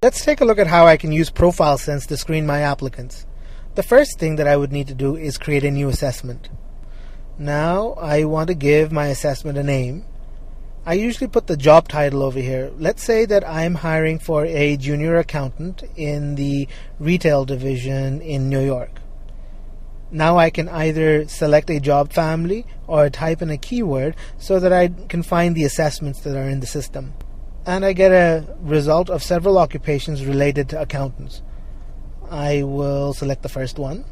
Let's take a look at how I can use ProfileSense to screen my applicants. The first thing that I would need to do is create a new assessment. Now I want to give my assessment a name. I usually put the job title over here. Let's say that I'm hiring for a junior accountant in the retail division in New York. Now I can either select a job family or type in a keyword so that I can find the assessments that are in the system. And I get a result of several occupations related to accountants. I will select the first one.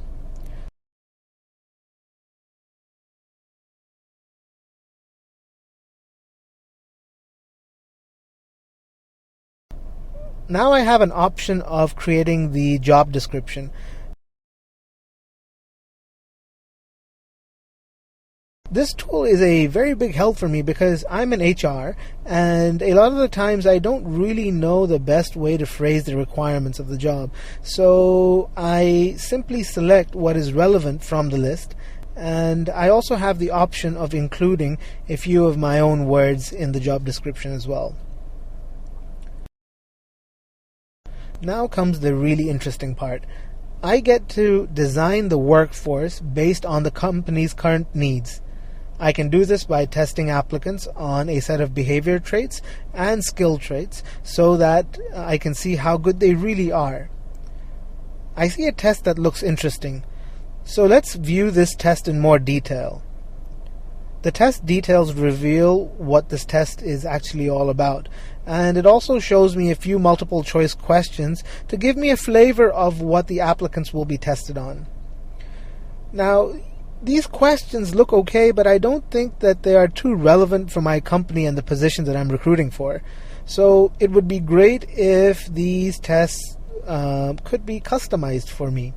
Now I have an option of creating the job description. This tool is a very big help for me because I'm in HR, and a lot of the times I don't really know the best way to phrase the requirements of the job. So I simply select what is relevant from the list, and I also have the option of including a few of my own words in the job description as well. Now comes the really interesting part. I get to design the workforce based on the company's current needs. I can do this by testing applicants on a set of behavior traits and skill traits so that I can see how good they really are. I see a test that looks interesting, so let's view this test in more detail. The test details reveal what this test is actually all about, and it also shows me a few multiple choice questions to give me a flavor of what the applicants will be tested on. Now, these questions look okay, but I don't think that they are too relevant for my company and the position that I'm recruiting for. So it would be great if these tests could be customized for me.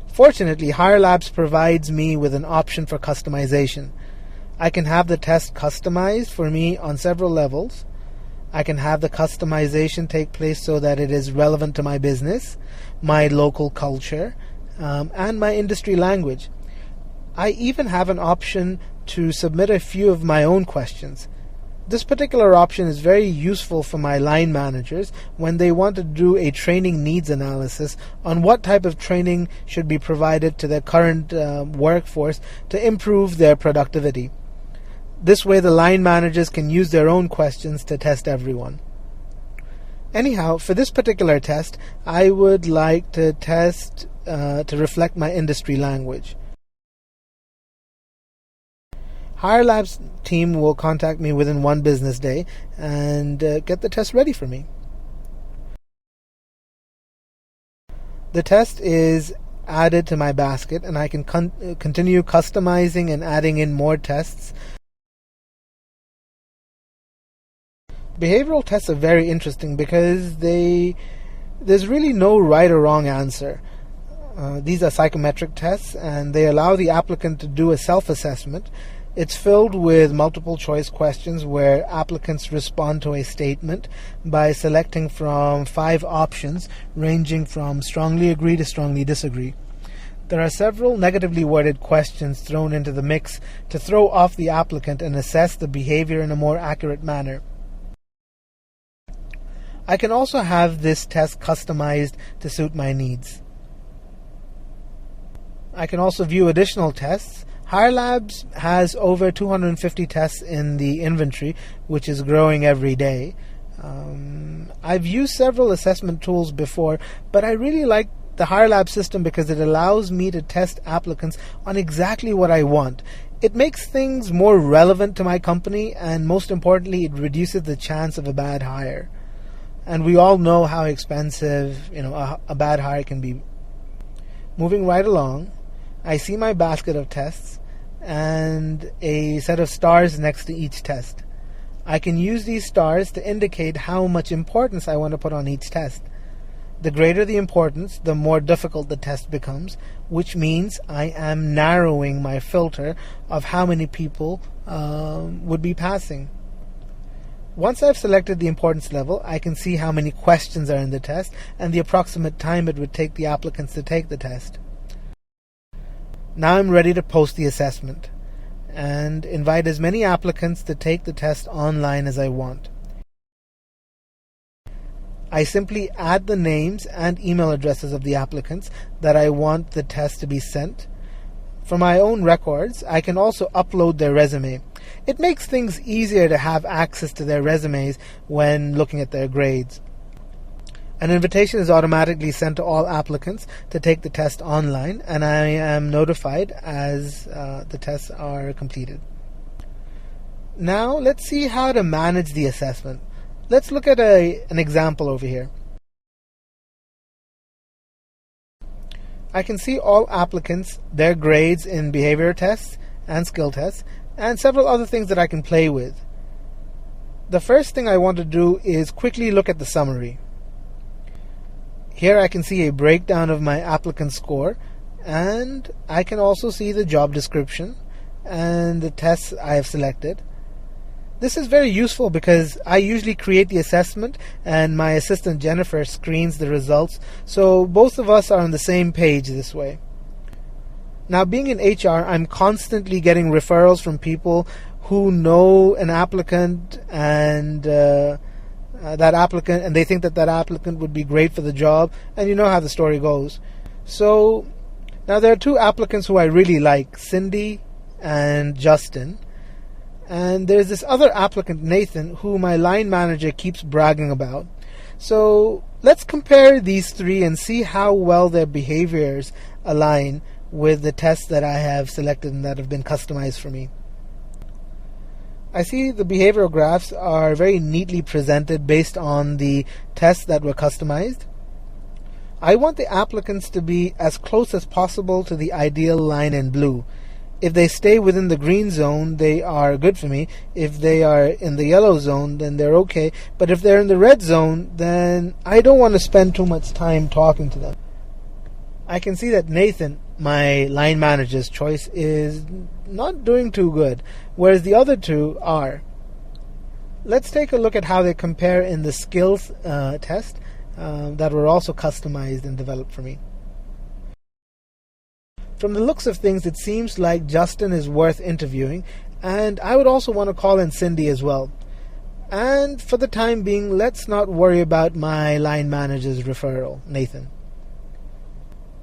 Fortunately, HireLabs provides me with an option for customization. I can have the test customized for me on several levels. I can have the customization take place so that it is relevant to my business, my local culture, and my industry language. I even have an option to submit a few of my own questions. This particular option is very useful for my line managers when they want to do a training needs analysis on what type of training should be provided to their current workforce to improve their productivity. This way the line managers can use their own questions to test everyone. Anyhow, for this particular test, I would like to test to reflect my industry language. HireLabs team will contact me within one business day and get the test ready for me. The test is added to my basket, and I can continue customizing and adding in more tests. Behavioral tests are very interesting because there's really no right or wrong answer. These are psychometric tests, and they allow the applicant to do a self-assessment. It's filled with multiple choice questions where applicants respond to a statement by selecting from 5 options ranging from strongly agree to strongly disagree. There are several negatively worded questions thrown into the mix to throw off the applicant and assess the behavior in a more accurate manner. I can also have this test customized to suit my needs. I can also view additional tests. HireLabs has over 250 tests in the inventory, which is growing every day. I've used several assessment tools before, but I really like the HireLabs system because it allows me to test applicants on exactly what I want. It makes things more relevant to my company, and most importantly, it reduces the chance of a bad hire. And we all know how expensive, a bad hire can be. Moving right along, I see my basket of tests and a set of stars next to each test. I can use these stars to indicate how much importance I want to put on each test. The greater the importance, the more difficult the test becomes, which means I am narrowing my filter of how many people would be passing. Once I've selected the importance level, I can see how many questions are in the test and the approximate time it would take the applicants to take the test. Now I'm ready to post the assessment and invite as many applicants to take the test online as I want. I simply add the names and email addresses of the applicants that I want the test to be sent. For my own records, I can also upload their resume. It makes things easier to have access to their resumes when looking at their grades. An invitation is automatically sent to all applicants to take the test online, and I am notified as the tests are completed. Now let's see how to manage the assessment. Let's look at an example over here. I can see all applicants, their grades in behavior tests and skill tests, and several other things that I can play with. The first thing I want to do is quickly look at the summary. Here I can see a breakdown of my applicant score, and I can also see the job description and the tests I have selected. This is very useful because I usually create the assessment and my assistant Jennifer screens the results, so both of us are on the same page this way. Now, being in HR, I'm constantly getting referrals from people who know an applicant and they think that applicant would be great for the job, and you know how the story goes. So now there are two applicants who I really like, Cindy and Justin. And there's this other applicant, Nathan, who my line manager keeps bragging about. So let's compare these three and see how well their behaviors align with the tests that I have selected and that have been customized for me. I see the behavioral graphs are very neatly presented based on the tests that were customized. I want the applicants to be as close as possible to the ideal line in blue. If they stay within the green zone, they are good for me. If they are in the yellow zone, then they're okay. But if they're in the red zone, then I don't want to spend too much time talking to them. I can see that Nathan, my line manager's choice, is not doing too good, whereas the other two are. Let's take a look at how they compare in the skills test that were also customized and developed for me. From the looks of things, it seems like Justin is worth interviewing, and I would also want to call in Cindy as well. And for the time being, let's not worry about my line manager's referral, Nathan.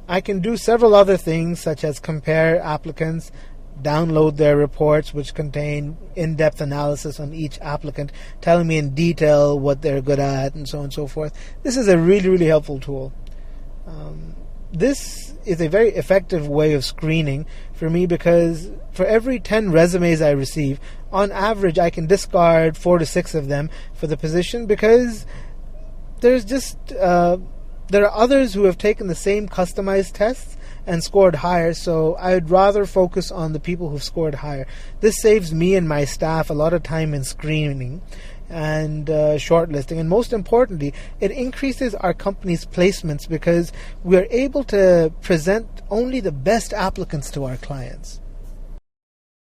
I can do several other things, such as compare applicants, download their reports, which contain in-depth analysis on each applicant, telling me in detail what they're good at, and so on and so forth. This is a really, really helpful tool. This is a very effective way of screening for me because for every 10 resumes I receive, on average I can discard 4 to 6 of them for the position because there's just there are others who have taken the same customized tests and scored higher, so I'd rather focus on the people who've scored higher. This saves me and my staff a lot of time in screening and shortlisting, and most importantly, it increases our company's placements because we are able to present only the best applicants to our clients.